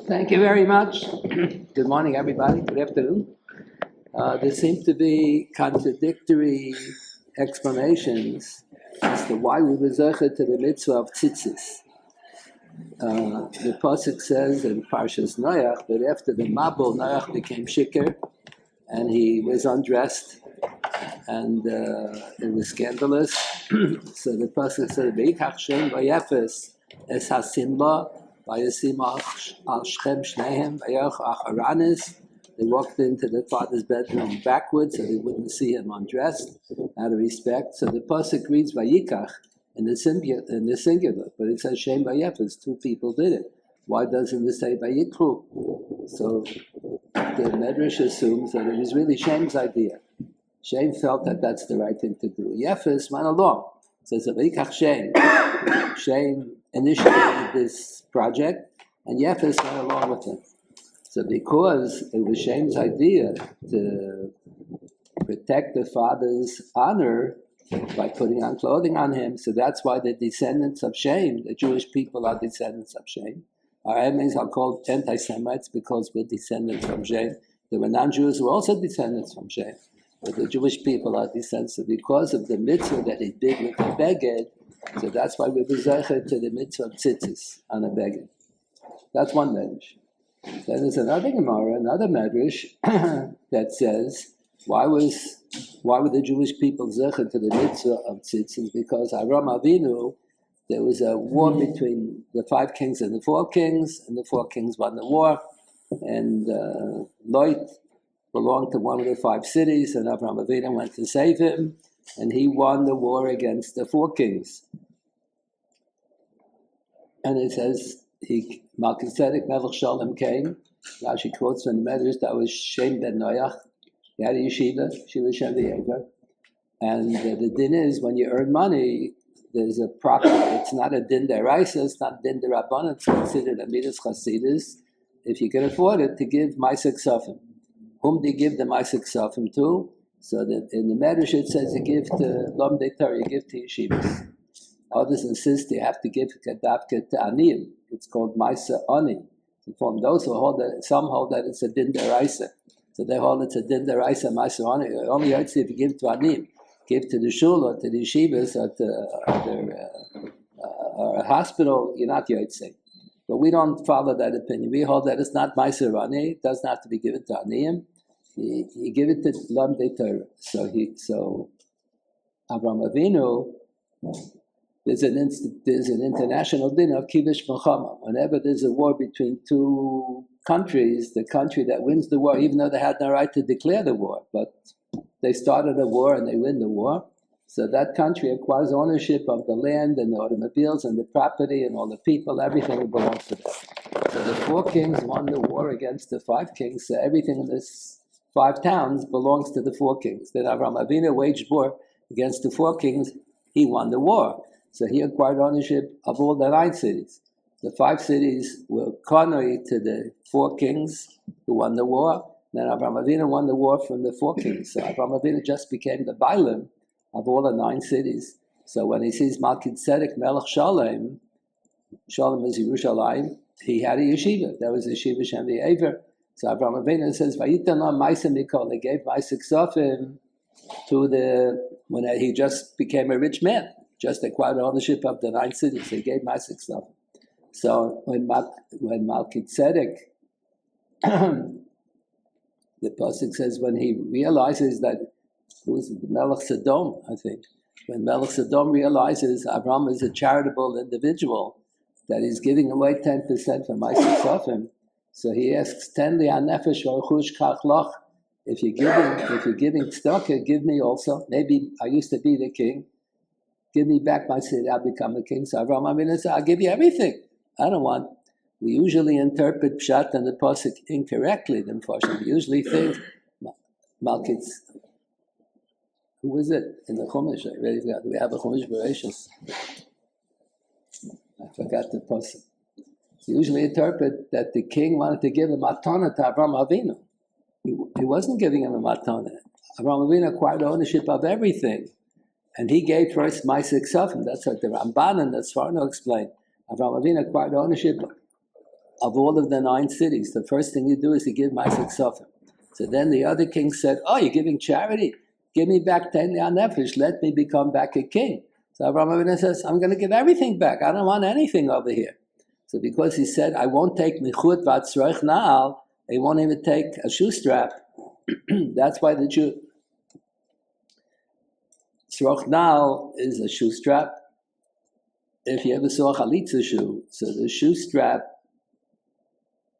Thank you very much. Good morning, everybody. Good afternoon. There seem to be contradictory explanations as to why we were zecher to the mitzvah of tzitzis. The pasuk says in Parshas Noach that after the Mabul, Noach became shikr and he was undressed, and it was scandalous. So the pasuk said, "Veikach shem vayefes es hasimba." They walked into the father's bedroom backwards so they wouldn't see him undressed out of respect. So the pasuk reads Vayikach in the singular, but it says Shem Vayefes, two people did it. Why doesn't it say Vayikru? So the Medrash assumes that it was really Shem's idea. Shem felt that that's the right thing to do. Yefes went along. It says Vayikach Shem. Shem initiated this project, and Yefes went along with it. So because it was Shem's idea to protect the father's honor by putting on clothing on him, so that's why the descendants of Shem, the Jewish people are descendants of Shem. Our enemies are called anti-Semites because we're descendants from Shem. There were non-Jews who were also descendants from Shem, but the Jewish people are descendants. So because of the mitzvah that he did with the beged, so that's why we were zeicher to the mitzvah of tzitzis on a beged. That's one medrash. Then there's another Gemara, another medrash that says why were the Jewish people zeicher to the mitzvah of tzitzis? Because Avram Avinu, there was a war between the 5 kings and the 4 kings, and the 4 kings won the war, and Lot belonged to one of the 5 cities, and Avram Avinu went to save him, and he won the war against the 4 kings. And it says, Melchizedek Melech Shalom came. Rashi quotes from the Medrash that was Shem ben Noach. He had a yeshiva, Shiva Shem V'Yever. And the din is, when you earn money, there's a proper, it's not a din deraisa, it's not din derabbanan, it's considered a midas chasidus. If you can afford it, to give Ma'aseh Ksafim. Whom do you give the Ma'aseh Ksafim to? So that in the Medrash it says you give to Lomdei Torah, you give to yeshivas. Others insist you have to give Kedavke to Aniyim. It's called Ma'aseh Ani. From those who hold that, some hold that it's a din deraisa. So they hold it's a din deraisa Ma'aseh Ani. Only if you give to Aniyim. Give to the shul or to the yeshivas or to a hospital, you're not yotze. But we don't follow that opinion. We hold that it's not Ma'aseh Ani. It doesn't have to be given to Aniyim. You give it to Lomdei Torah. So Avram Avinu, there's an international din of Kivish Milchama. Whenever there's a war between 2 countries, the country that wins the war, even though they had no right to declare the war, but they started a war and they win the war, so that country acquires ownership of the land and the automobiles and the property and all the people, everything belongs to them. So the 4 kings won the war against the 5 kings, so everything in this 5 towns belongs to the 4 kings. Then Avram Avinu waged war against the 4 kings, he won the war. So he acquired ownership of all the 9 cities. The 5 cities were contrary to the 4 kings who won the war. Then Avram Avinu won the war from the 4 kings. So Avram Avinu just became the Bailam of all the 9 cities. So when he sees Melchizedek Melech Shalom, Shalom is Yerushalayim, he had a yeshiva. That was the Yeshiva Shem V'Yever. So Avram Avinu says, "Vayitan la Ma'aseh Mikol." They gave Ma'aseh Ksafim to when he just became a rich man, just acquired ownership of the 9 cities. They gave Ma'aseh Ksafim. So when Melchizedek, the pasuk says when he realizes that, who is it, Melech Sodom, I think. When Melech Sodom realizes Avram is a charitable individual, that he's giving away 10% from Ma'aseh Ksafim, so he asks, "Ten li hanefesh v'rechush kach lach." If you're giving tzedakah, give me also. Maybe I used to be the king. Give me back my city, I'll become a king. So Avram Avinu said, "I'll give you everything. I don't want." We usually interpret Pshat and the pasuk incorrectly. We usually think Malkitz. Who is it in the Chumash? I already forgot. Do we have a Chumash Bereshis? I forgot the pasuk. We usually interpret that the king wanted to give a matana to Avram Avinu. He wasn't giving him a matana. Avram Avinu acquired ownership of everything, and he gave first Ma'aseh Ksafim. That's what the Ramban and the Sforno explain. Avram Avinu acquired ownership of all of the 9 cities, the first thing you do is you give Ma'aseh Ksofim. So then the other king said, oh, you're giving charity? Give me back 10 nefesh. Let me become back a king. So Avraham Avinu says, I'm going to give everything back. I don't want anything over here. So because he said, I won't take michut v'atzroich na'al, he won't even take a shoe strap. That's why the Jew... Tzroich na'al is a shoe strap. If you ever saw a chalitza shoe, so the shoe strap,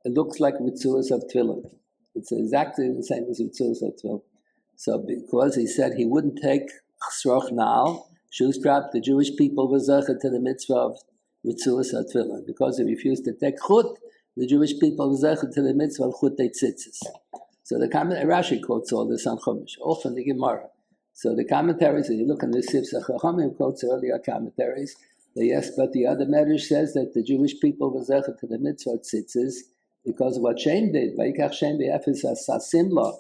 it looks like mitzuas of tefillin. It's exactly the same as mitzuas of tefillin. So because he said he wouldn't take tzroich na'al, shoe strap, the Jewish people were zecher to the mitzvah of mitzuas of tefillin. Because he refused to take chut, the Jewish people were zecher to the mitzvah of chut tzitzis. So the Rashi quotes all this on Chumash, often the Gemara. So the commentaries, if you look in the Sifsei Chachamim, quotes earlier commentaries. Yes, but the other Medrash says that the Jewish people were zecher to the mitzvah tzitzis because of what Shem did. Vayikach Shem b'efes asimla.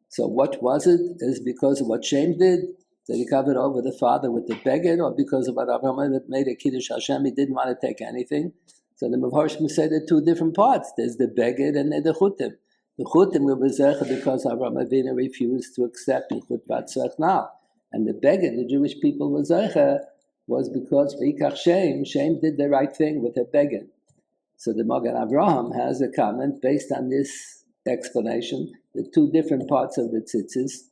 So what was it? Is because of what Shem did that he covered over the father with the beged, or because of what Avraham made a kiddush Hashem, he didn't want to take anything. So the Mefarshim say there are 2 different parts. There's the beged and the chutim. The chutim were zecher because Avraham Avinu refused to accept the chut v'atzroich na'al, and the beged, the Jewish people were zecher, was because V'ikach Shem did the right thing with a beged. So the Magen Avraham has a comment based on this explanation, the 2 different parts of the tzitzis,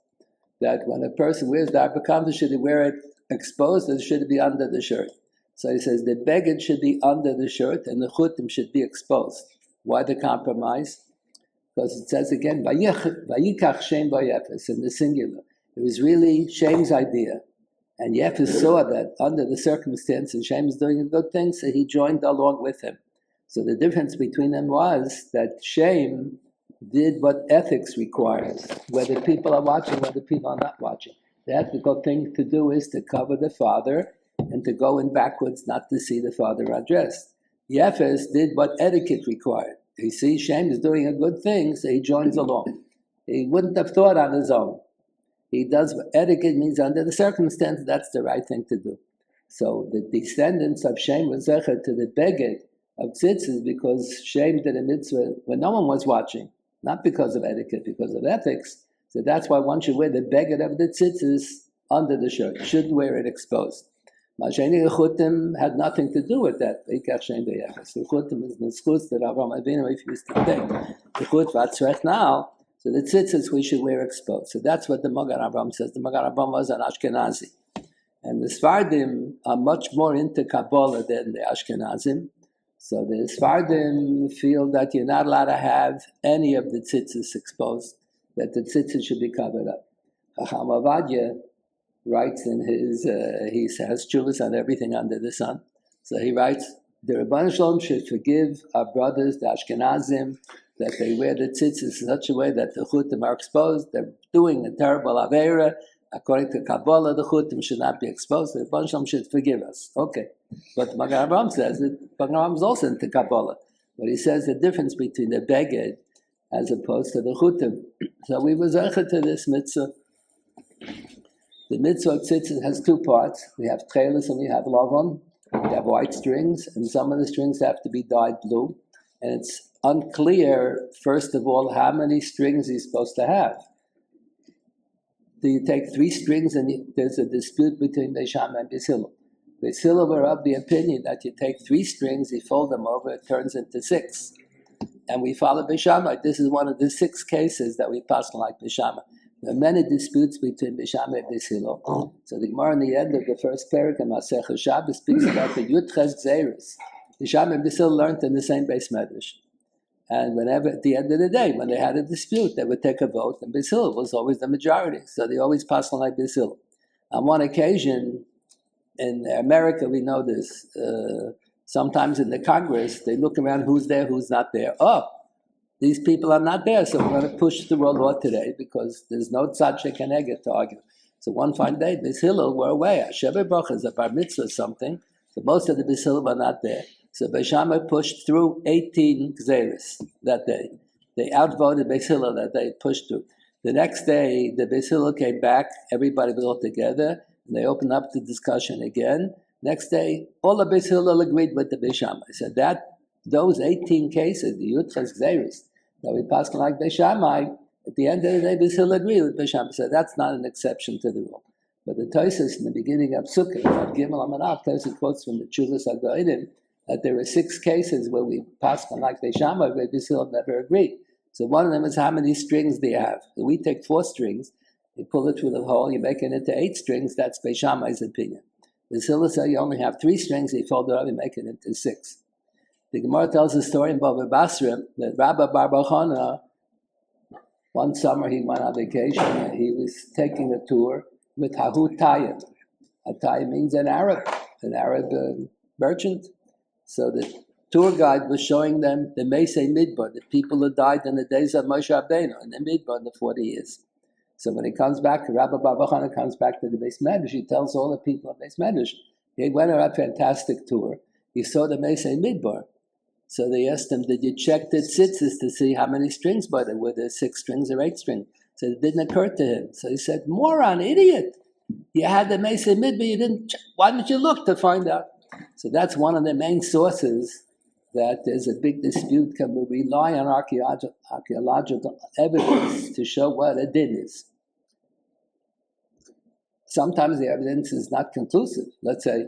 that when a person wears the arba, should he wear it exposed or should it be under the shirt? So he says the beged should be under the shirt and the chutim should be exposed. Why the compromise? Because it says again, V'yikach Shem v'yefes, in the singular. It was really Shem's idea. And Yefes saw that under the circumstances, Shem is doing a good thing, so he joined along with him. So the difference between them was that Shem did what ethics requires, whether people are watching, whether people are not watching. The ethical thing to do is to cover the father and to go in backwards, not to see the father undressed. Yefes did what etiquette required. He sees Shem is doing a good thing, so he joins along. He wouldn't have thought on his own. He does what etiquette means under the circumstance, that's the right thing to do. So the descendants of Shem were zecher to the beged of tzitzis because Shem did a mitzvah when no one was watching, not because of etiquette, because of ethics. So that's why one should wear the beged of the tzitzis under the shirt. You shouldn't wear it exposed. Masheni chutim had nothing to do with that. The chutim is the schutz that Avraham Avinu refused to take. The chut v'atzroich na'al. So the tzitzis we should wear exposed. So that's what the Magen Avraham says. The Magen Avraham was an Ashkenazi. And the Sfardim are much more into Kabbalah than the Ashkenazim. So the Sfardim feel that you're not allowed to have any of the tzitzis exposed, that the tzitzis should be covered up. Chacham Avadia writes in his, he has tshuvas on everything under the sun. So he writes, the Rebbeinu Shalom should forgive our brothers, the Ashkenazim, that they wear the tzitzis in such a way that the chutim are exposed. They're doing a terrible aveira. According to Kabbalah, the chutim should not be exposed. The Rebbeinu Shalom should forgive us. Okay. But Magen Avraham says that Magen Avraham is also into Kabbalah. But he says the difference between the beged as opposed to the chutim. So we were zecher to this mitzvah. The mitzvah of tzitzis has 2 parts. We have Techeiles and we have lavon. We have white strings, and some of the strings have to be dyed blue. And it's unclear, first of all, how many strings he's supposed to have. Do you take 3 strings and there's a dispute between Beis Shammai and Beis Hillel. Beis Hillel were of the opinion that you take 3 strings, you fold them over, it turns into 6. And we follow Beis Shammai. This is one of the 6 cases that we pass like Beis Shammai. There are many disputes between Beis Shammai and Beis Hillel. So the Gemara in the end of the first parak in Masechah Shabbos speaks about the Yudches Gzeiros. Beis Shammai and Beis Hillel learned in the same Beis Medrash. And whenever, at the end of the day, when they had a dispute, they would take a vote, and Beis Hillel was always the majority. So they always passed on like Beis Hillel. On one occasion, in America, we know this, sometimes in the Congress, they look around who's there, who's not there. Oh, these people are not there, so we're going to push the world law today because there's no tzaddik and eged to argue. So one fine day, Beis Hillel were away. Sheva Baruch is a bar mitzvah or something, so most of the Beis Hillel were not there. So Beis Shammai pushed through 18 gzeiros that day. They outvoted Beis Hillel that day, pushed through. The next day, the Beis Hillel came back, everybody was all together, and they opened up the discussion again. Next day, all the Beis Hillel agreed with the Beis Shammai. So that those 18 cases, the Yudches Gzeris, that we pass like Beishamai, at the end of the day, we still agree with Beishamai. So that's not an exception to the rule. But the Tosfos in the beginning of Sukkot, of Gimel Amanav, Tosfos quotes from the Tzitzis Techeles that there were 6 cases where we pass like Beishamai, where we still never agree. So one of them is how many strings do you have? So we take 4 strings, you pull it through the hole, you make it into 8 strings, that's Beishamai's opinion. The Silla say you only have 3 strings, you fold it up, you make it into 6. The Gemara tells a story in Bava Basra that Rabbi Bar Bachana, one summer he went on vacation and he was taking a tour with Hahu Taya. Ataya means an Arab merchant. So the tour guide was showing them the Meisei Midbar, the people who died in the days of Moshe Rabbeinu, in the Midbar in the 40 years. So when he comes back, Rabbi Bar Bachana comes back to the Beis Medrash, he tells all the people of Beis Medrash, he went on a fantastic tour. He saw the Meisei Midbar. So they asked him, did you check the tzitzis to see how many strings by there? Were there 6 strings or 8 strings? So it didn't occur to him. So he said, moron, idiot. You had the Meisei Midbar, you didn't check. Why didn't you look to find out? So that's one of the main sources that there's a big dispute. Can we rely on archaeological evidence to show what a din is? Sometimes the evidence is not conclusive. Let's say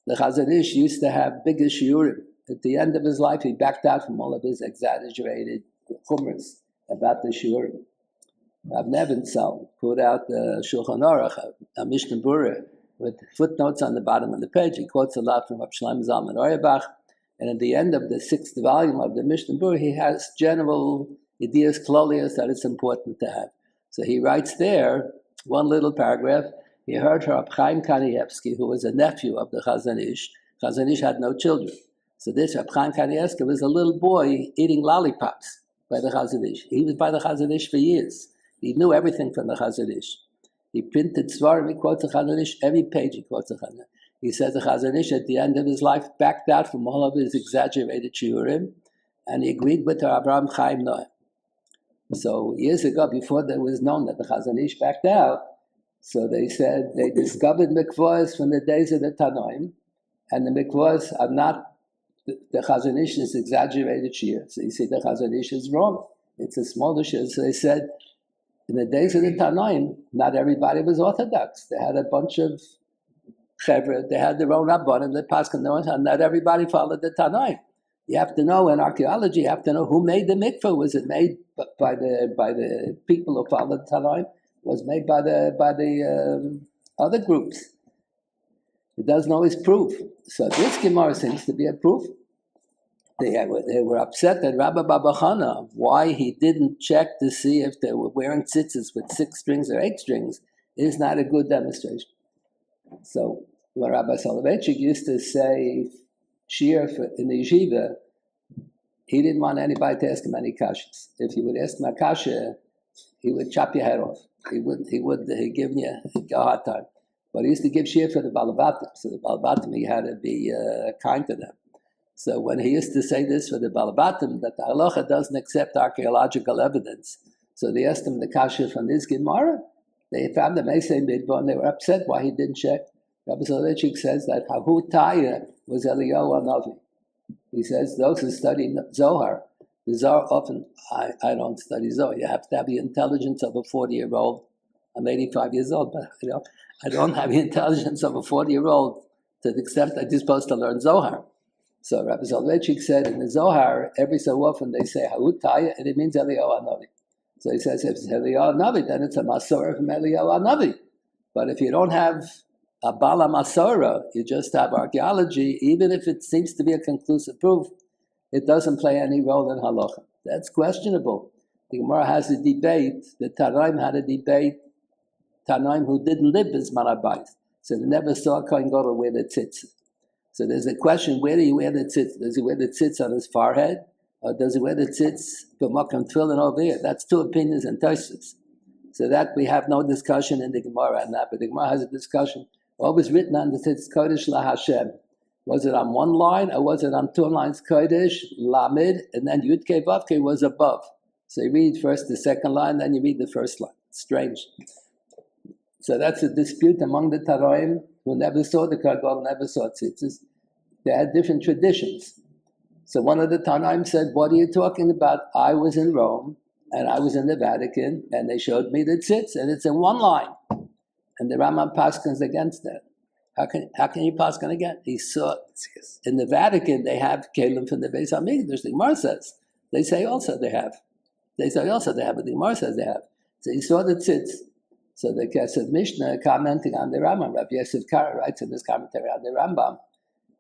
the Chazon Ish used to have bigger shiurim. At the end of his life, he backed out from all of his exaggerated chumras about the shiurim. Rav Nebenzahl put out the Shulchan Aruch, a Mishnah Berurah, with footnotes on the bottom of the page. He quotes a lot from Rav Shlomo Zalman Auerbach. And at the end of the 6th volume of the Mishnah Berurah, he has general ideas, klolias, that it's important to have. So he writes there, one little paragraph, he heard Rab Chaim Kanievsky, who was a nephew of the Chazon Ish. Chazon Ish had no children. So this Rab Chaim Kanievsky was a little boy eating lollipops by the Chazon Ish. He was by the Chazon Ish for years. He knew everything from the Chazon Ish. He printed Svarim, he quotes the Chazon Ish, every page he quotes the Chazon Ish. He says the Chazon Ish at the end of his life backed out from all of his exaggerated shiurim, and he agreed with Abraham Chaim Noah. So years ago, before there was known that the Chazon Ish backed out, so they said they discovered mikvahs from the days of the Tanoim, and the mikvahs are not the Chazon Ish is exaggerated shiur. So you see the Chazon Ish is wrong. It's a smaller shiur. So they said in the days of the Tanoim, not everybody was Orthodox. They had a bunch of Chevra, they had their own Rabbanim, the Paskin, and not everybody followed the Tanoim. You have to know in archaeology, you have to know who made the mikveh. Was it made by the people who followed the Tanoim? Was made by the other groups. It doesn't always prove. So this Gemara seems to be a proof. They were upset that Rabbi Bar Bachana, why he didn't check to see if they were wearing tzitzis with 6 strings or 8 strings, is not a good demonstration. So when Rabbi Soloveitchik used to say shiur in the yeshiva, he didn't want anybody to ask him any kashas. If you would ask him a kasha, he would chop your head off. He'd give you a hard time. But he used to give shiur for the balabatim. So the balabatim, he had to be kind to them. So when he used to say this for the balabatim, that the halacha doesn't accept archaeological evidence, so they asked him the kasha from this Gemara. They found the Meisei Midbar, and they were upset why he didn't check. Rabbi Soloveitchik says that Hahu Taya was Eliyahu Hanavi. He says those who study Zohar, the Zohar often, I don't study Zohar. You have to have the intelligence of a 40-year-old. I'm 85 years old, but I don't have the intelligence of a 40-year-old to the extent that you're supposed to learn Zohar. So Rabbi Soloveitchik said in the Zohar, every so often they say Hahu Taya, and it means Eliyahu Hanavi. So he says, if it's Eliyahu Hanavi, then it's a Masorah from Eliyahu Hanavi. But if you don't have a Bala Masorah, you just have archaeology, even if it seems to be a conclusive proof, it doesn't play any role in halacha. That's questionable. The Gemara has a debate, the Tanoim had a debate, Tanoim who didn't live as Marabayis. So they never saw a Kohen Gadol wear the tzitz. So there's a question, where do you wear the tzitz? Does he wear the tzitz on his forehead? Or does he wear the tzitz b'makam tefillin over here? That's 2 opinions in Tosfos. So that we have no discussion in the Gemara on that, but the Gemara has a discussion. What was written on the tzitz Kodesh La Hashem? Was it on 1 line or was it on 2 lines? Kodesh, Lamed, and then Yud Kei Vav Kei was above. So you read first the 2nd line, then you read the 1st line. Strange. So that's a dispute among the Tanoim who never saw the Kohen Gadol, never saw tzitzis. They had different traditions. So one of the Tanaim said, what are you talking about? I was in Rome, and I was in the Vatican, and they showed me the tzitz, and it's in one line. And the Rambam paskins against that. How can you paskin again? He saw in the Vatican they have kelim from the Beis Hamikdash. The Gemara says they say also they have. They say also they have, but the Gemara says they have. So he saw the tzitz. So the Kesef Mishnah commenting on the Rambam, Rav Yosef Kara writes in his commentary on the Rambam.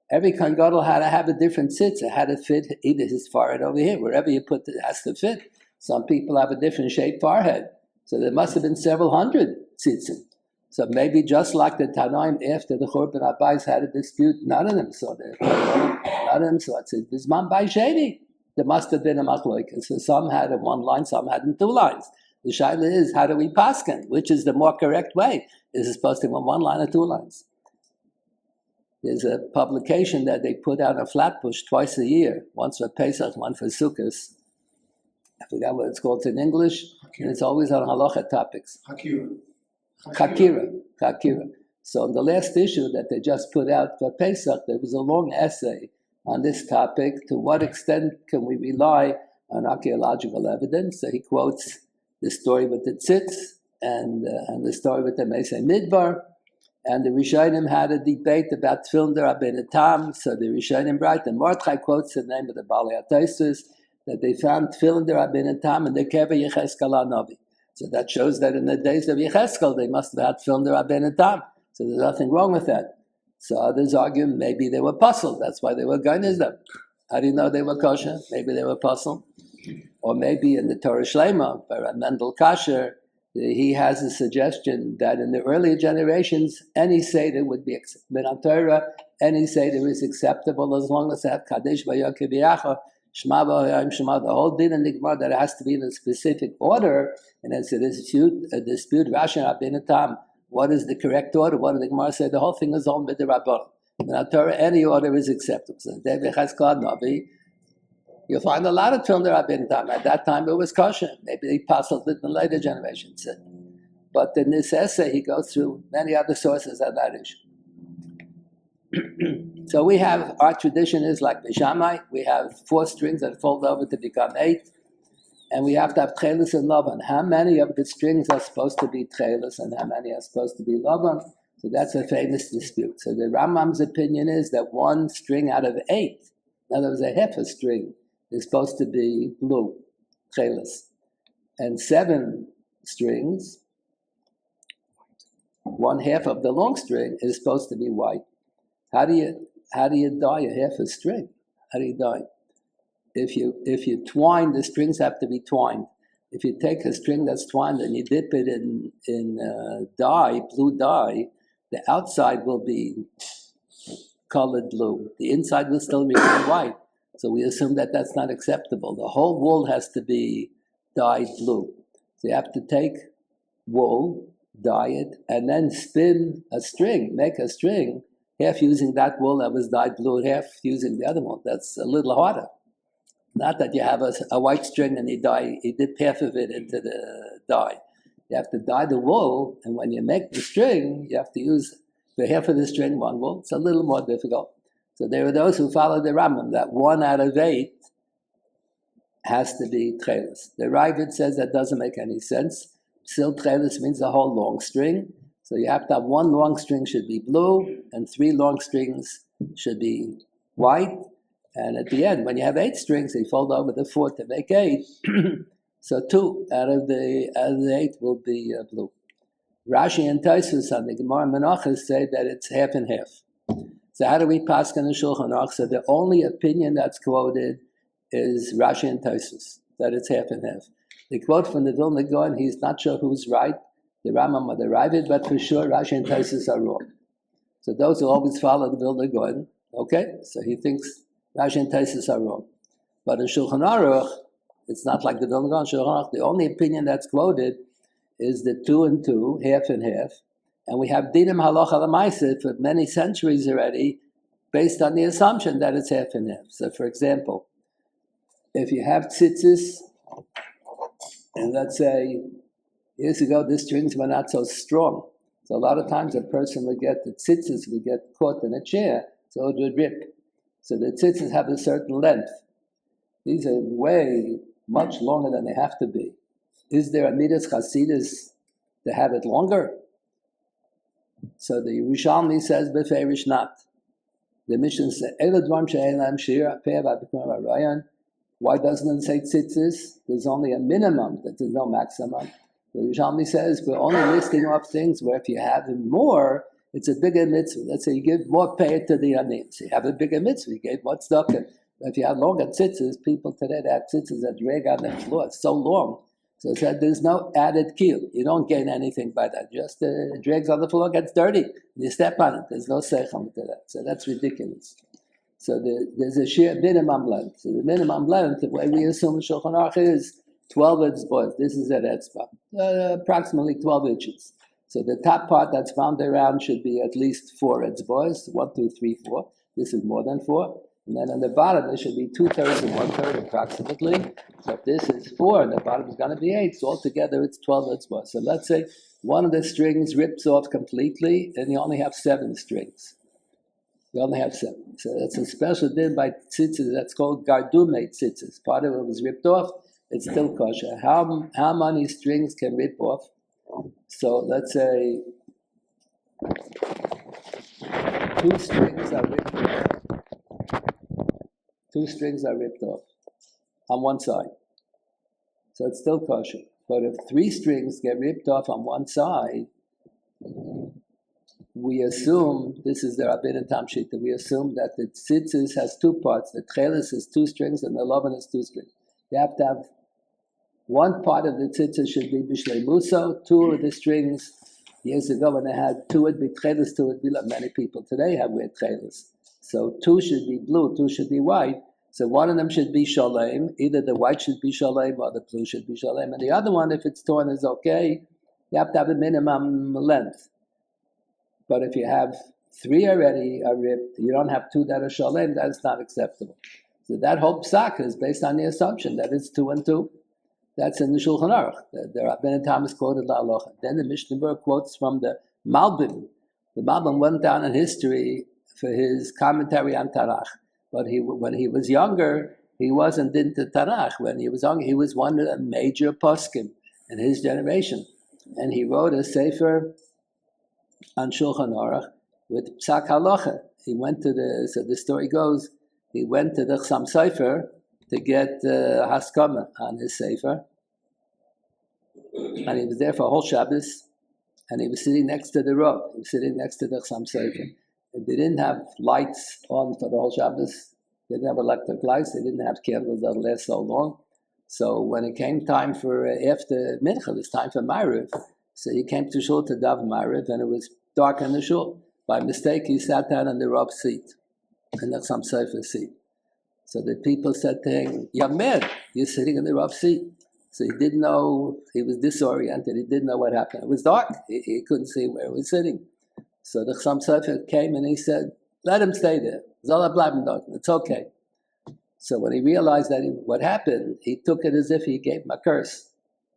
Every Kohen Gadol had to have a different tzitz. It had to fit either his forehead over here, wherever you put it, it has to fit. Some people have a different shaped forehead. So there must have been several hundred tzitzim. So maybe just like the Tanaim after the Churban Abayis had a dispute, none of them saw that. None of them saw it. Bisman Bay Sheni. There must have been a machloek. So some had in one line, some had in two lines. The shaila is, how do we paskin? Which is the more correct way? Is it supposed to be one line or two lines? There's a publication that they put out on Flatbush twice a year, once for Pesach, one for Sukkot. I forgot what it's called in English, and it's always on halacha topics. Hakira. So in the last issue that they just put out for Pesach, there was a long essay on this topic. To what extent can we rely on archaeological evidence? So he quotes the story with the tzitz and the story with the Mesei Midbar. And the Rishonim had a debate about Tefillin D'Rabbeinu Tam. So the Rishonim write, and Mordechai quotes the name of the Balei HaTosfos, that they found Tefillin D'Rabbeinu Tam in the Kever Yecheskel HaNavi. So that shows that in the days of Yecheskel, they must have had Tefillin D'Rabbeinu Tam. So there's nothing wrong with that. So others argue maybe they were puzzled. That's why they were gainis them. How do you know they were kosher? Maybe they were puzzled. Or maybe in the Torah Shlema, by Mendel Kasher, he has a suggestion that in the earlier generations, any Seder would be acceptable. Torah, any Seder is acceptable as long as they have Kadesh V'Yokev B'Yacha, Shema V'Hoyim Shema. The whole din in the Gemara that it has to be in a specific order, and it's a dispute, Rashi Rabbeinu Tam. What is the correct order? What did the Gemara say? The whole thing is on with the Rabbon. In our Torah, any order is acceptable. So David Cheskel Navi, you'll find a lot of Tefillin D'Rabbeinu Tam. At that time, it was kosher. Maybe they puzzled it in later generations. But in this essay, he goes through many other sources on that issue. So we have, our tradition is like Bishamai. We have 4 strings that fold over to become 8. And we have to have Techeiles and Lavan. How many of the strings are supposed to be Techeiles and how many are supposed to be Lavan? So that's a famous dispute. So the Rambam's opinion is that 1 string out of 8, in other words, a half a string, is supposed to be blue, Techeiles. And 7 strings, 1/2 of the long string is supposed to be white. How do you dye a half a string? How do you dye? If you twine, the strings have to be twined. If you take a string that's twined and you dip it in dye, blue dye, the outside will be colored blue. The inside will still remain white. So we assume that that's not acceptable. The whole wool has to be dyed blue. So you have to take wool, dye it, and then spin a string, make a string, half using that wool that was dyed blue, half using the other one. That's a little harder. Not that you have a white string and you dip half of it into the dye. You have to dye the wool, and when you make the string, you have to use for half of the string, 1 wool. It's a little more difficult. So there are those who follow the Rambam, that 1 out of 8 has to be Techeiles. The Ravid says that doesn't make any sense. Still, Techeiles means the whole long string. So you have to have 1 long string should be blue, and 3 long strings should be white. And at the end, when you have 8 strings, you fold over the 4 to make 8. So 2 out of the 8 will be blue. Rashi and Tosfos on the Gemara Menachos say that it's half and half. So how do we pass on the Shulchan Aruch? So the only opinion that's quoted is Rashi and Tosfos, that it's half and half. The quote from the Vilna Gaon, he's not sure who's right, the Rambam or the Ravid, but for sure Rashi and Tosfos are wrong. So those who always follow the Vilna Gaon, okay, so he thinks Rashi and Tosfos are wrong. But in Shulchan Aruch, it's not like the Vilna Gaon. Shulchan Aruch, the only opinion that's quoted is the 2 and 2, half and half. And we have dinim halacha l'maaseh for many centuries already, based on the assumption that it's half and half. So, for example, if you have tzitzis, and let's say years ago the strings were not so strong, so a lot of times a person would get the tzitzis would get caught in a chair, so it would rip. So the tzitzis have a certain length. These are way much longer than they have to be. Is there a midas chasidus to have it longer? So the Yerushalmi says beferish not. The Mishnah says, why doesn't it say tzitzis? There's only a minimum, that there's no maximum. The Yerushalmi says we're only listing off things where if you have more, it's a bigger mitzvah. Let's say you give more pay to the anim. So you have a bigger mitzvah, you gave more tzedakah. But if you have longer tzitzis, people today that have tzitzis that drag on the floor, it's so long. So it said there's no added keel. You don't gain anything by that. Just it drags on the floor, gets dirty. You step on it. There's no seichel to that. So that's ridiculous. So there's a sheer minimum length. So the minimum length, the way we assume Shulchan Aruch is 12 etzbos. This is an etzbah, approximately 12 inches. So the top part that's found around should be at least 4 etzbos, 1, 2, 3, 4. This is more than 4. And then on the bottom, there should be 2/3 and 1/3 approximately. So if this is 4, and the bottom is going to be 8, so altogether it's 12 etzbos. So let's say one of the strings rips off completely, and you only have 7 strings. You only have 7. So that's a special din by tzitzis. That's called gardume tzitzis. Part of it was ripped off. It's still kosher. How many strings can rip off? So let's say 2 strings are ripped off. 2 strings are ripped off on one side. So it's still kosher. But if 3 strings get ripped off on one side, we assume, this is the Rabbeinu Tam Shita, we assume that the tzitzis has 2 parts. The Techeiles is 2 strings and the Lovan is 2 strings. You have to have one part of the tzitzis should be Bishlei Muso, 2 of the strings. Years ago when they had 2 would be Techeiles, 2 would be like many people today have weird Techeiles. So 2 should be blue, 2 should be white. So one of them should be shalem. Either the white should be shalem or the blue should be shalem. And the other one, if it's torn, is okay. You have to have a minimum length. But if you have 3 already are ripped, you don't have 2 that are shalem, that's not acceptable. So that whole psak is based on the assumption that it's 2 and 2. That's in the Shulchan Aruch. The Rabbeinu Thomas quoted La Aloha. Then the Mishnah Berurah quotes from the Malbim. The Malbim went down in history for his commentary on Tanakh. But when he was younger, he wasn't into Tanakh. When he was younger, he was one of the major poskim in his generation. And he wrote a sefer on Shulchan Aruch with Psak Halacha. He went to so the story goes, he went to the Chassam Sofer to get Haskama on his sefer. And he was there for a whole Shabbos. And he was sitting next to the Rav. He was sitting next to the Chassam Sofer. They didn't have lights on for the whole Shabbos. They didn't have electric lights. They didn't have candles that last so long. So when it came time for, after Mincha, it was time for Ma'ariv. So he came to Shul to daven Ma'ariv, and it was dark in the Shul. By mistake, he sat down in the Rav's seat, in the Chassam Sofer's seat. So the people said to him, "Young man, you're sitting in the Rav's seat." So he didn't know, he was disoriented. He didn't know what happened. It was dark. He couldn't see where he was sitting. So the Chassam Sofer came and he said, "Let him stay there. Zola bleiben dort. It's okay." So when he realized what happened, he took it as if he gave him a curse.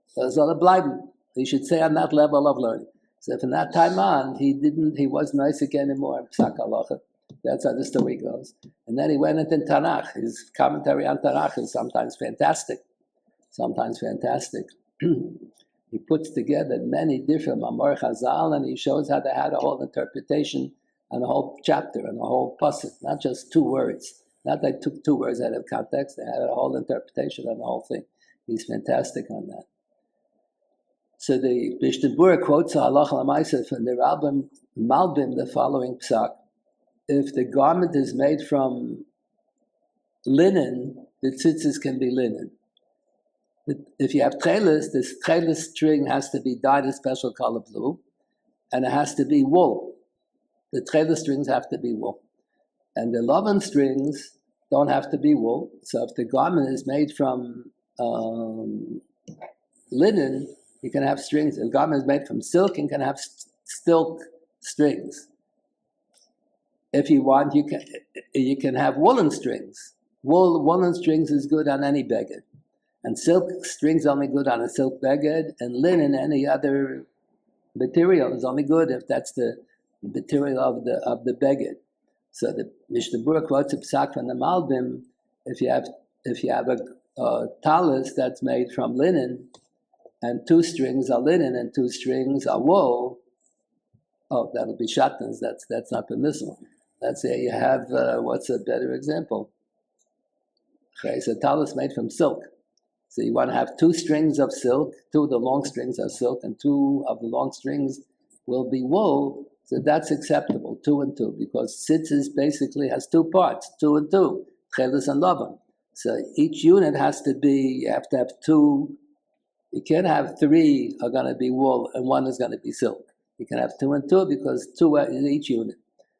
So Zola bleiben. He should stay on that level of learning. So from that time on, he wasn't nice again anymore. Psak Halacha. That's how the story goes. And then he went into Tanakh. His commentary on Tanakh is sometimes fantastic. He puts together many different Mamor Chazal, and he shows how they had a whole interpretation and a whole chapter and a whole pasuk, not just 2 words. Not they took 2 words out of context, they had a whole interpretation on the whole thing. He's fantastic on that. So the Mishnah Berurah quotes Halacha L'Maaseh from the Malbim the following psak. If the garment is made from linen, the tzitzis can be linen. If you have Techeiles, this Techeiles string has to be dyed a special color blue, and it has to be wool. The Techeiles strings have to be wool. And the Lovan strings don't have to be wool. So if the garment is made from linen, you can have strings. If the garment is made from silk, you can have silk strings. If you want, you can have woolen strings. Woolen strings is good on any beged. And silk strings only good on a silk beged, and linen, any other material, is only good if that's the material of the beged. So the Mishnah Berurah quotes a psak from the Malbim. If you have a talis that's made from linen, and 2 strings are linen and 2 strings are wool, oh, that'll be shatnez. That's not permissible. Let's say you have what's a better example? Okay, so talis made from silk. So you want to have 2 strings of silk, 2 of the long strings are silk, and 2 of the long strings will be wool. So that's acceptable, 2 and 2, because tzitzis basically has 2 parts, 2 and 2, Techeiles and lavan. So each unit has to be, you have to have 2. You can't have 3 are going to be wool and 1 is going to be silk. You can have 2 and 2 because 2 are in each unit.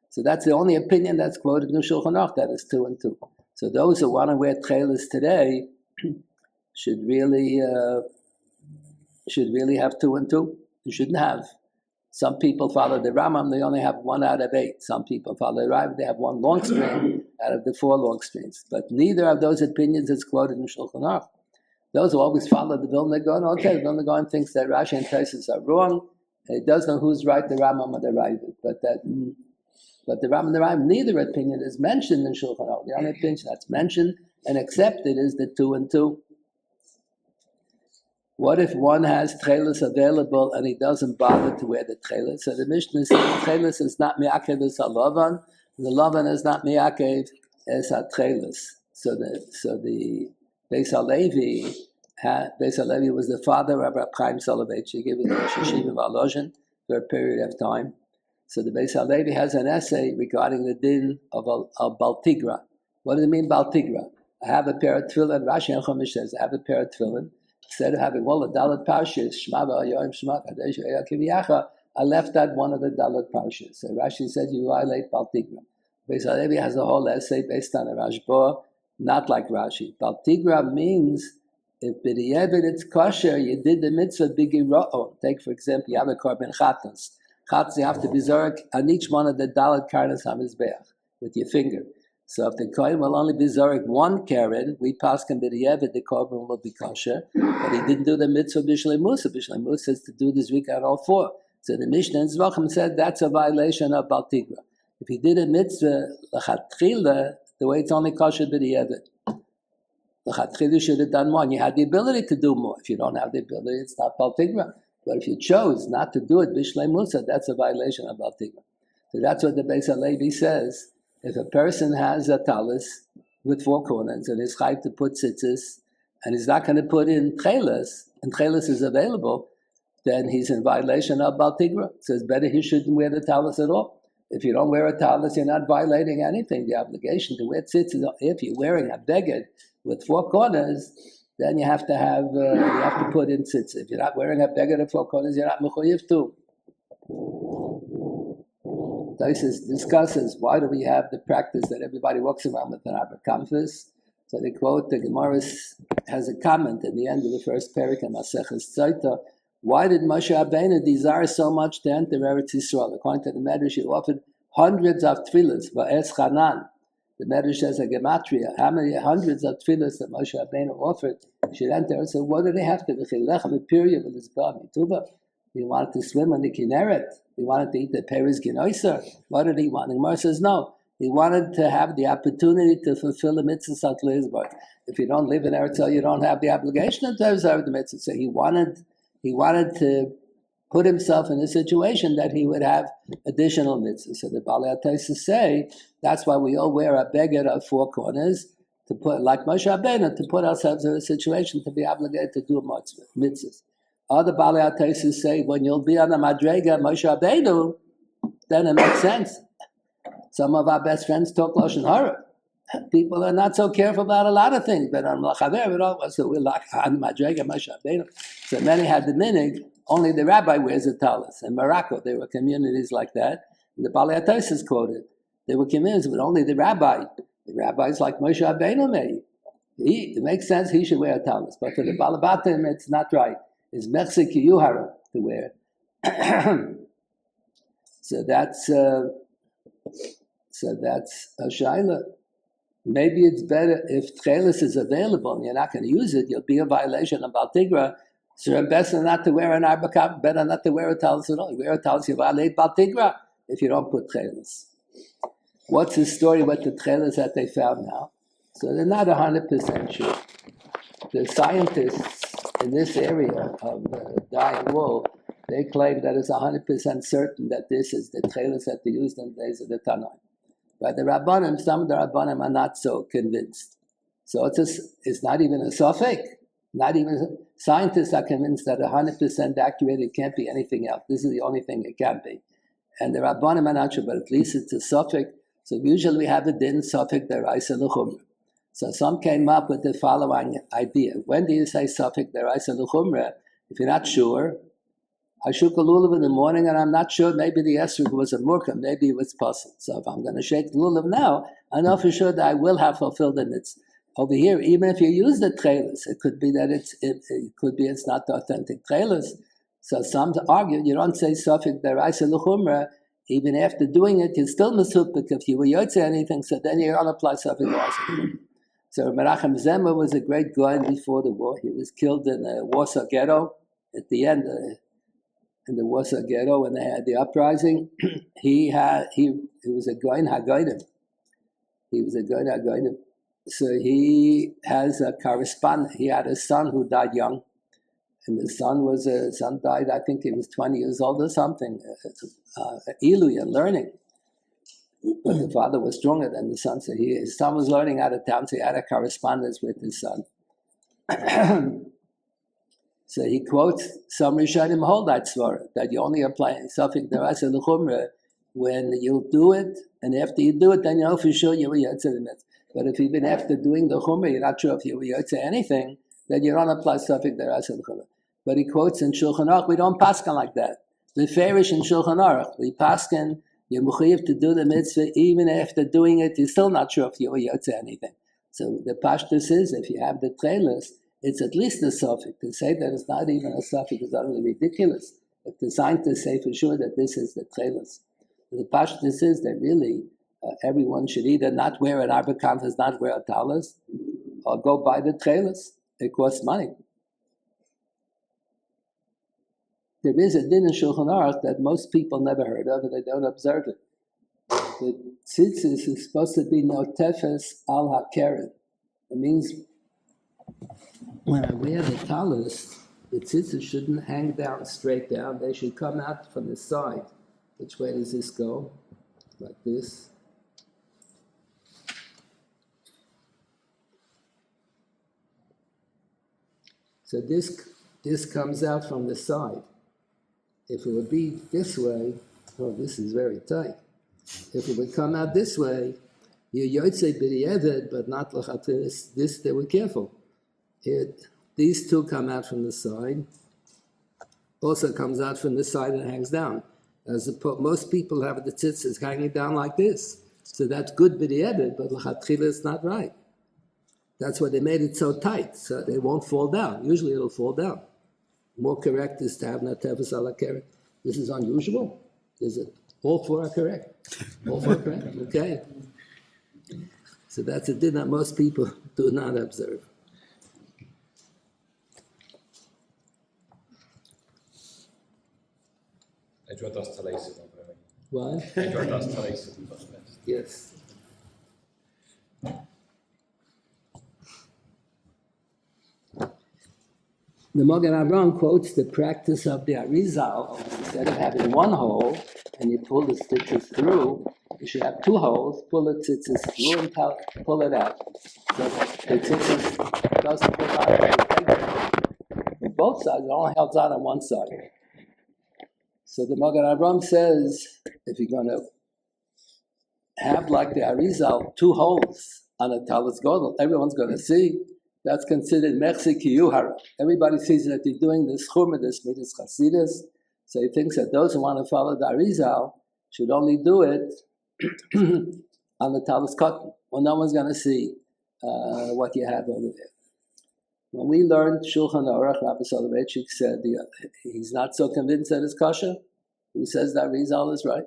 So that's the only opinion that's quoted in the Shulchan Aruch, that is 2 and 2. So those who want to wear Techeiles today should really have 2 and 2. You shouldn't have. Some people follow the Rambam, they only have 1 out of 8. Some people follow the Rav, they have 1 long string out of the 4 long strings. But neither of those opinions is quoted in Shulchan Aruch. Those who always follow the Vilna Gaon, okay, the Vilna Gaon thinks that Rashi and Tosfos are wrong. He does know who's right, the Rambam or the Rav. But the Rambam and the Rav, neither opinion is mentioned in Shulchan Aruch. The only opinion that's mentioned and accepted is the 2 and 2. What if one has Techeiles available and he doesn't bother to wear the Techeiles? So the Mishnah says Techeiles is not mi'akev as halavan, and the lavan is not mi'akev as Techeiles. So the Beis Halevi was the father of Reb Chaim Soloveitchik. He was the Rosh Yeshiva of Volozhin for a period of time. So the Beis Halevi has an essay regarding the din of Baltigra. What does it mean, Baltigra? I have a pair of tefillin. Rashi and Chumash says I have a pair of tefillin. Instead of having all the Dalet Parshas, Shema v'Yoyim Shema Kadesh V'Yakiv, I left out one of the Dalet Parshas. So Rashi said you violate Baltigra. Beis Halevi has a whole essay based on a Rashba, not like Rashi. Baltigra means if b'di'evet it's kosher, you did the mitzvah b'giro'on. Take, for example, you have a korban chatas. Chatas, you have to be zorek on each one of the Dalet karnas hamizbeach with your finger. So if the kohen will only be zorek 1 keren, we pass him b'di'evet, the korban will be kosher. But he didn't do the mitzvah b'shlei musa. B'shlei musa says to do this week on all 4. So the Mishnah in Zvachim said that's a violation of Baltigra. If he did a mitzvah l'chatchila, the way it's only kosher b'di'evet. L'chatchila should have done more. And you had the ability to do more. If you don't have the ability, it's not Baltigra. But if you chose not to do it b'shlei musa, that's a violation of Baltigra. So that's what the Beis Halevi says. If a person has a talis with 4 corners and is chayv to put tzitzis, and he's not going to put in Techeiles, and Techeiles is available, then he's in violation of Baltigra. So it's better he shouldn't wear the talis at all. If you don't wear a talis, you're not violating anything. The obligation to wear tzitzis, if you're wearing a beged with 4 corners, then you have to put in tzitzis. If you're not wearing a beged of 4 corners, you're not mechuyev to. Tosfos discusses why do we have the practice that everybody walks around with an abrakamfis. So they quote, the Gemara has a comment at the end of the first parak in Maseches Tzayta. Why did Moshe Rabbeinu desire so much to enter Eretz Yisrael? According to the Medrash, he offered hundreds of tefillas, Ba'ez Chanan. The Medrash says a gematria, how many hundreds of tefillas that Moshe Rabbeinu offered should enter. So what did he have to do? He wanted to swim on the Kinneret. He wanted to eat the Peres Genoiser. What did he want? The Gemara says no. He wanted to have the opportunity to fulfill the mitzvah at Lizbar. If you don't live in Eretz Yisrael, you don't have the obligation to observe the mitzvah. So he wanted to put himself in a situation that he would have additional mitzvahs. So the Balei HaTosfos say that's why we all wear a beged of 4 corners, to put, like Moshe Rabbeinu, to put ourselves in a situation to be obligated to do mitzvahs. Other Balei HaTosfos say when you'll be on a madrega Moshe Rabbeinu, then it makes sense. Some of our best friends talk Lashon Hara. People are not so careful about a lot of things, but on Lachaver, so we're like on madrega Moshe Rabbeinu. So many had the minig, only the rabbi wears a talis. In Morocco, there were communities like that. The Balei HaTosfos quoted. There were communities with only the rabbi. The rabbis like Moshe Rabbeinu made. It makes sense he should wear a talis. But for the Balabatim, it's not right. It's Mechzik Yuhara to wear. So that's a shaila. Maybe it's better if Techeiles is available and you're not going to use it, you'll be a violation of Baltigra. So better not to wear an arbakam, better not to wear a talis at all. You wear a talis, you violate Baltigra if you don't put Techeiles. what's the story with the Techeiles that they found now? So they're not 100% sure. The scientists in this area of the dying wool, they claim that it's 100% certain that this is the Techeiles that they used in the days of the Tanoim. But the Rabbanim, some of the Rabbanim are not so convinced. So it's not even a safek. Not even scientists are convinced that 100% accurate, it can't be anything else. This is the only thing it can be. And the Rabbanim are not sure, but at least it's a safek. So usually we have a din safek deraisa l'chumra. So some came up with the following idea. When do you say safek deraisa l'chumra? If you're not sure, I shook a lulav in the morning and I'm not sure, maybe the esrog was a murkah, maybe it was puzzled. So if I'm going to shake the lulav now, I know for sure that I will have fulfilled the mitzvah. Over here, even if you use the Techeiles, it could be that it's not the authentic Techeiles. So some argue you don't say safek deraisa l'chumra, even after doing it, you're still mesupik if you were yotze anything. So then you don't apply safek deraisa l'chumra. So Menachem Zemer was a great guy before the war. He was killed in the Warsaw Ghetto at the end. In the Warsaw Ghetto, when they had the uprising, he was a goyin hagoyim. He was a goyin hagoyim. So he has a correspondent. He had a son who died young, and the son died. I think he was 20 years old or something. Iluy and learning, but the father was stronger than the son. So his son was learning out of town. So he had a correspondence with his son. So he quotes some Rishonim hold that svara, that you only apply safek deraisa l'chumra when you'll do it, and after you do it, then you know for sure you were yotze the mitzvah. But if even after doing the chumra, you're not sure if you were yotze anything, then you don't apply safek deraisa l'chumra. But he quotes in Shulchan Aruch, we don't paskin like that. The fairish in Shulchan Aruch, we paskin, you're mechuyev to do the mitzvah, even after doing it, you're still not sure if you were yotze anything. So the pashtus is, if you have the Techeiles, it's at least a safek. To say that it's not even a safek is utterly ridiculous. If the scientists say for sure that this is the Techeiles, the pashtus is that really everyone should either not wear an arbakantas, not wear a talis, or go buy the Techeiles. It costs money. There is a din in Shulchan Aruch that most people never heard of and they don't observe it. The tzitzis is supposed to be no tefes al hakeren. It means when I wear the talis, the tzitzis shouldn't hang down straight down. They should come out from the side. Which way does this go? Like this. So this comes out from the side. If it would be this way, oh, this is very tight. If it would come out this way, you're yotze b'di'evet, but not l'chatis. This they were careful. These two come out from the side. Also comes out from the side and hangs down. Most people have the tzitzis hanging down like this. So that's good b'di'evet, but l'chatchila is not right. That's why they made it so tight, so they won't fall down. Usually it'll fall down. More correct is to have natefes ala keren. This is unusual. Is it? All four are correct. All four are correct. Okay. So that's a din that most people do not observe. Adass Techeiles. What? Adass Techeiles. Yes. The Magen Avraham quotes the practice of the Arizal. Instead of having one hole and you pull the stitches through, you should have two holes, pull the tzitzis through and pull it out. So the tzitzis doesn't pull out on both sides, it only helps out on one side. So the Magen Avraham says, if you're going to have like the Arizal, two holes on a talis godel, everyone's going to see. That's considered mechzi kiyuhara. Everybody sees that you're doing this chumra, this midas chasidus. So he thinks that those who want to follow the Arizal should only do it on the talis cotton. Well, no one's going to see what you have over there. When we learned Shulchan Aruch, Rabbi Soloveitchik said he's not so convinced that it's kosher. Who says that Arizal is right?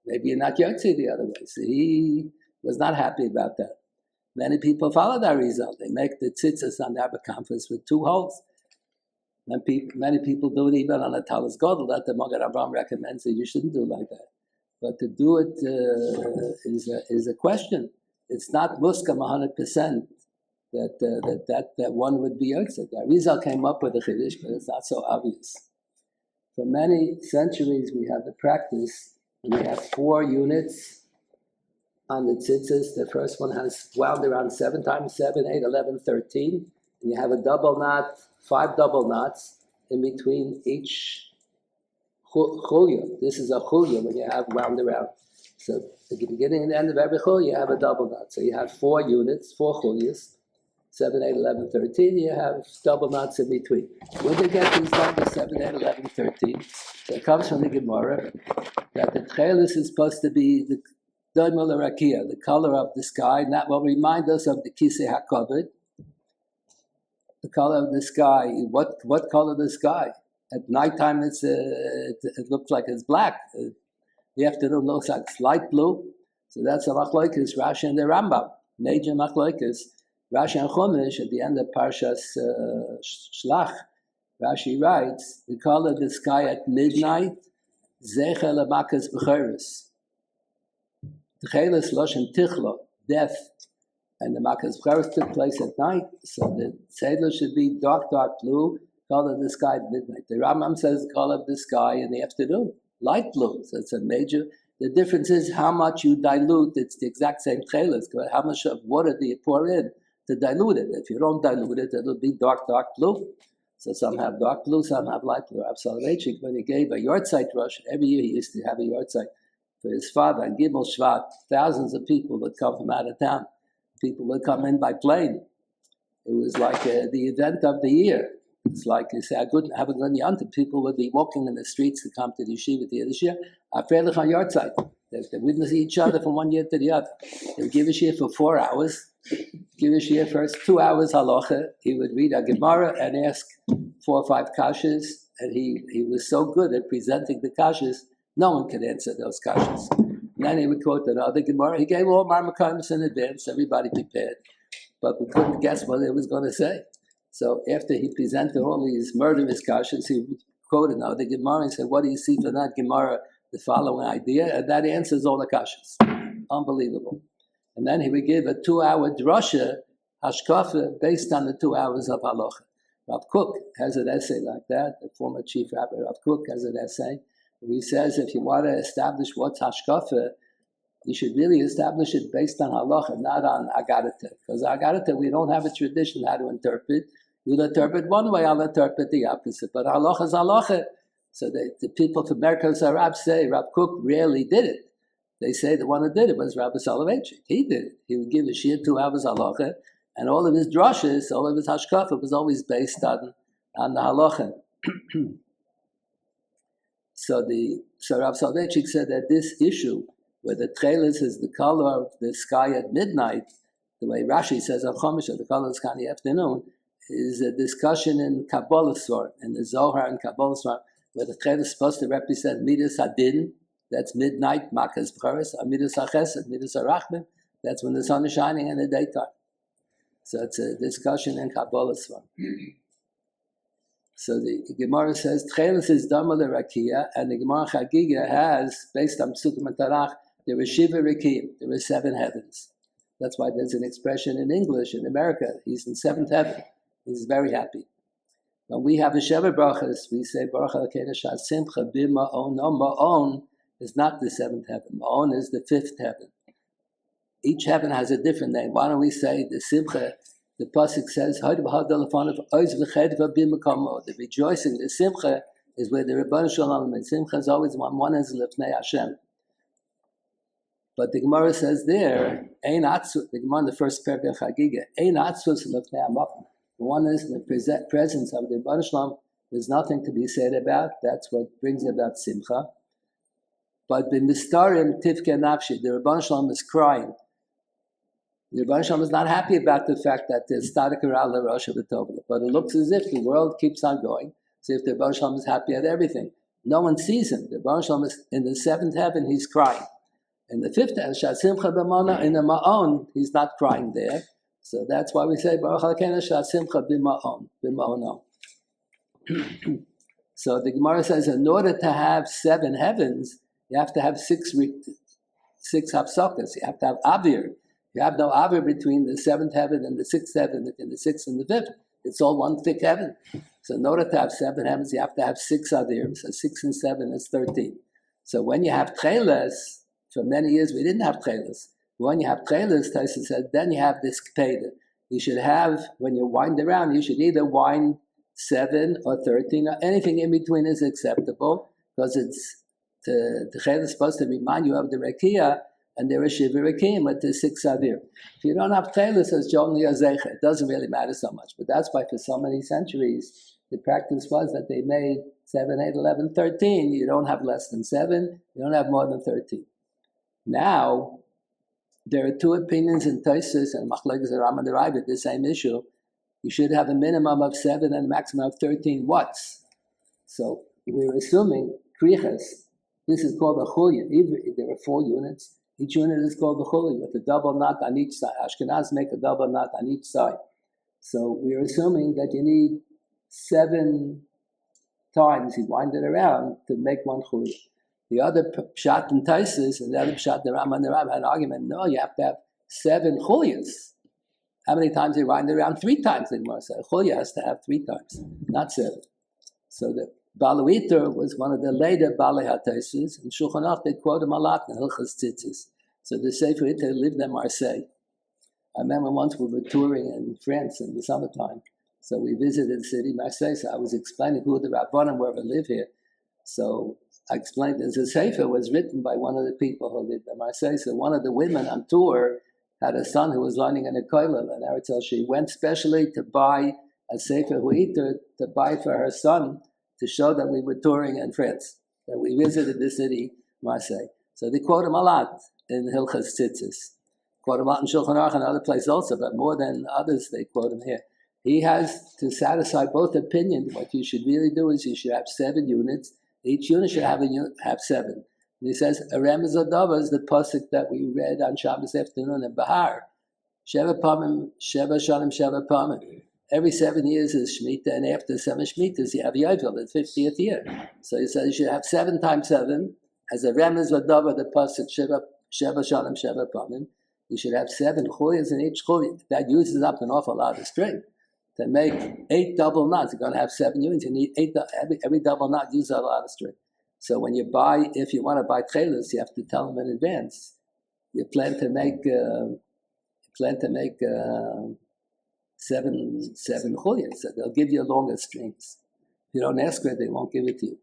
Maybe you're not yotze the other way. So he was not happy about that. Many people follow that result. They make the tzitzis on the abakamfas with two holes. Many people do it even on a talis godel that the Magen Avraham recommends that you shouldn't do like that. But to do it is a question. It's not muskam 100% that one would be Yotzei. Arizal came up with a chiddush, but it's not so obvious. For many centuries, we have the practice, and we have 4 units on the tzitzis. The first one has wound around 7 times 7, 8, 11, 13. And you have a double knot, 5 double knots in between each chulya. This is a chulya when you have wound around. So at the beginning and the end of every chulya, you have a double knot. So you have 4 units, 4 chulyas, 7, 8, 11, 13. You have double knots in between. Where they get these numbers, 7, 8, 11, 13? So it comes from the Gemara that the Techeiles is supposed to be the the color of the sky, and that will remind us of the Kisei HaKavod. The color of the sky. What color of the sky? At nighttime, it looks like it's black. The afternoon looks like it's light blue. So that's a machlokes, Rashi and the Rambam. Major machlokes. Rashi and Chumash at the end of Parshas Shlach. Rashi writes, the color of the sky at midnight, Zecher Lamakas B'cheres. Techeiles Loshen Tichlo, death, and the Makas B'cheres took place at night, so the Seder should be dark blue, color of the sky at midnight. The Rambam says the color of the sky in the afternoon, light blue, so it's a major. The difference is how much you dilute. It's the exact same Techeiles. How much of water do you pour in to dilute it? If you don't dilute it, it'll be dark blue. So some have dark blue, some have light blue. Rav Hershel Schachter, when he gave a yahrzeit rush, every year he used to have a yahrzeit for his father, and Gimel Shvat, thousands of people would come from out of town. People would come in by plane. It was like the event of the year. It's like you say, I couldn't have a good yontif. People would be walking in the streets to come to the yeshiva the other year. Afrelich on yahrzeit. They witness each other from one year to the other. They would give a shir for 4 hours. Give a shir first, 2 hours halacha. He would read a Gemara and ask 4 or 5 kashas. And he was so good at presenting the kashas, no one could answer those kashas. And then he would quote another Gemara. He gave all marmakayos in advance, everybody prepared. But we couldn't guess what he was going to say. So after he presented all these murderous kashas, he would quote another Gemara and said, what do you see from that Gemara? The following idea, and that answers all the kashas. Unbelievable. And then he would give a 2-hour drasha, hashkafa, based on the 2 hours of halacha. Rav Kook has an essay like that. The former chief rabbi Rav Kook has an essay. He says if you want to establish what's hashkafa, you should really establish it based on halacha, not on Adath. Because Adath, we don't have a tradition how to interpret. You'll interpret one way, I'll interpret the opposite. But halacha is halacha. So the people from Merkos Arab say Rav Kook rarely did it. They say the one who did it was Rav Hershel Schachter. He did it. He would give a shir 2 hours halacha, and all of his drushes, all of his hashkafa was always based on the halacha. So Rav Hershel Schachter said that this issue, where the Techeiles is the color of the sky at midnight, the way Rashi says on Chumash, the color of the sky in the afternoon, is a discussion in Kabbalah Svar, in the Zohar and Kabbalah Svar, where the Techeiles is supposed to represent Midas Hadin, that's midnight, Makas B'cheres, Midas HaChesed, Midas HaRachman, that's when the sun is shining in the daytime. So it's a discussion in Kabbalah Svar. So the Gemara says, Techeiles is Dama L'Rakia, and the Gemara Chagiga has, based on Psukim and Tanakh, there are Shiva Rakiyim, there are 7 heavens. That's why there's an expression in English, in America, he's in 7th heaven. He's very happy. When we have a Sheva Brachas, we say, Baruch Elokeinu Sha'asimcha b'ma'on. No, Ma'on is not the 7th heaven. Ma'on is the 5th heaven. Each heaven has a different name. Why don't we say the Simcha, the Pasuk says, the rejoicing, the Simcha is where the Rebbeinu Shalom, and Simcha is always one is Lifnei Hashem. But the Gemara says there, Ein Atzvus, the Gemara in the first paragraph Chagiga, Ein Atzvus Lifnei HaMakom. One is the presence of the Rebbeinu Shalom. There's nothing to be said about. That's what brings about Simcha. But the Mistarim Tivke Nafshi, the Rebbeinu Shalom is crying. The Rebbeinu Shalom is not happy about the fact that there's Stadik Aral Rosh V'Tovla. But it looks as if the world keeps on going. So if the Rebbeinu Shalom is happy at everything, no one sees him. The Rebbeinu Shalom is in the 7th heaven, he's crying. In the 5th heaven, Sha'asimcha b'ma'on, in the Ma'on, he's not crying there. So that's why we say, Baruch Elokeinu Sha'asimcha b'ma'on. So the Gemara says, in order to have 7 heavens, you have to have six hapsakas. You have to have avir. You have no avir between the seventh heaven and the sixth heaven, between the sixth and the fifth. It's all one thick heaven. So in order to have 7 heavens, you have to have 6 avirim. So 6 and 7 is 13. So when you have Techeiles, for many years we didn't have Techeiles. When you have Techeiles, Tyson said, then you have this Kpeda. You should have, when you wind around, you should either wind 7 or 13, or anything in between is acceptable, because it's the Techeiles is supposed to remind you of the Rekia, and there is Shiva Rekim with the 6 Avir. If you don't have Techeiles, it's only a Zecher. It doesn't really matter so much. But that's why for so many centuries, the practice was that they made 7, 8, 11, 13. You don't have less than 7. You don't have more than 13. Now, there are 2 opinions in Tzitzis and Machlokes Rambam and the Raiva, the same issue. You should have a minimum of 7 and a maximum of 13 watts. So we're assuming Techeiles. This is called a chulya. There are 4 units. Each unit is called the chulya with a double knot on each side. Ashkenaz make a double knot on each side. So we're assuming that you need 7 times you wind it around to make one chulya. The other pshat in Tzitzis and the other pshat the Rambam and the Rambam had an argument. No, you have to have 7 chulyas. How many times you wind it around? 3 times. The Gemara said chulya has to have 3 times, not 7. So the Baluiter was one of the later Balei HaTzitzis, and Shulchan Aruch they quote him a lot in Hilchos Tzitzis. So the Sefer Iter lived in Marseille. I remember once we were touring in France in the summertime. So we visited the city Marseille. So I was explaining who the Rabbanim were who live here. So I explained that the Sefer was written by one of the people who lived in Marseille. So one of the women on tour had a son who was learning in a kollel, and Eretzel, she went specially to buy a Sefer Huiter to buy for her son to show that we were touring in France, that we visited the city Marseille. So they quote him a lot in Hilchos Tzitzis. Quote him a lot in Shulchan Aruch and other places also, but more than others they quote him here. He has to satisfy both opinions. What you should really do is you should have 7 units. Each unit should have 7. And he says, a remez adava is the pasuk that we read on Shabbos afternoon in Bahar. Sheva pamim, Sheva shanim, Sheva pamim. Every 7 years is Shemitah, and after 7 Shemitahs, you have Yovel, the 50th year. So he says you should have 7 times 7, as a remez adava, the pasuk Sheva shanim, Sheva pamim. You should have 7 chulyas in each chulya. That uses up an awful lot of string. To make 8 double knots, you're going to have 7 units. You need 8. Every double knot uses a lot of string. So when you buy, if you want to buy Techeiles, you have to tell them in advance. You plan to make 7 chulyas. So they'll give you longer strings. If you don't ask for it, they won't give it to you.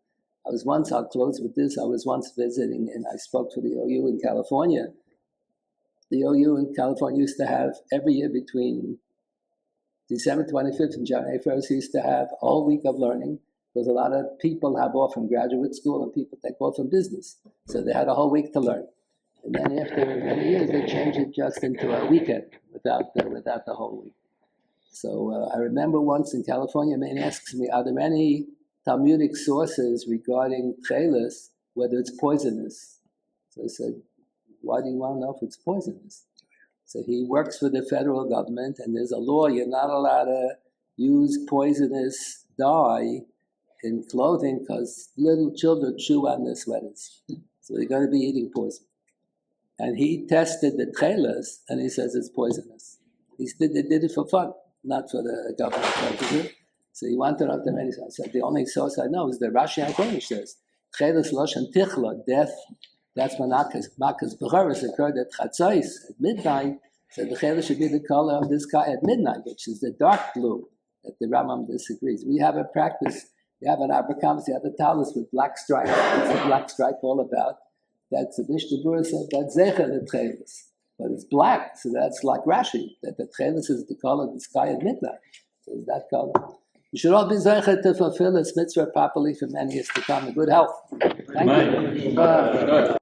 I'll close with this. I was once visiting, and I spoke to the OU in California. The OU in California used to have every year between December 25th and January 1st, used to have a whole week of learning, because a lot of people have off from graduate school and people take off from business. So they had a whole week to learn. And then after many years, they changed it just into a weekend without the whole week. So I remember once in California, a man asks me, are there any Talmudic sources regarding Techeiles, whether it's poisonous? So I said, why do you want to know if it's poisonous? So he works for the federal government, and there's a law you're not allowed to use poisonous dye in clothing because little children chew on their sweaters. So they're going to be eating poison. And he tested the Techeiles, and he says it's poisonous. They did it for fun, not for the government purposes. So he wanted to know many. I said, the only source I know is the Rashi HaKodesh says, Techeiles Loshan Tichla, death. That's when Makkah's Bechoros occurred at Chatzos, at midnight. So the Techeiles should be the color of the sky at midnight, which is the dark blue, that the Rambam disagrees. We have a practice, we have an Abraham, we have a talus with black stripe. What's the black stripe all about? That's the Mishnah Berurah said, that's Zecher the Techeiles. But it's black, so that's like Rashi, that the Techeiles is the color of the sky at midnight. So it's that color. We should all be Zecher to fulfill this mitzvah properly for many years to come in good health. Thank you.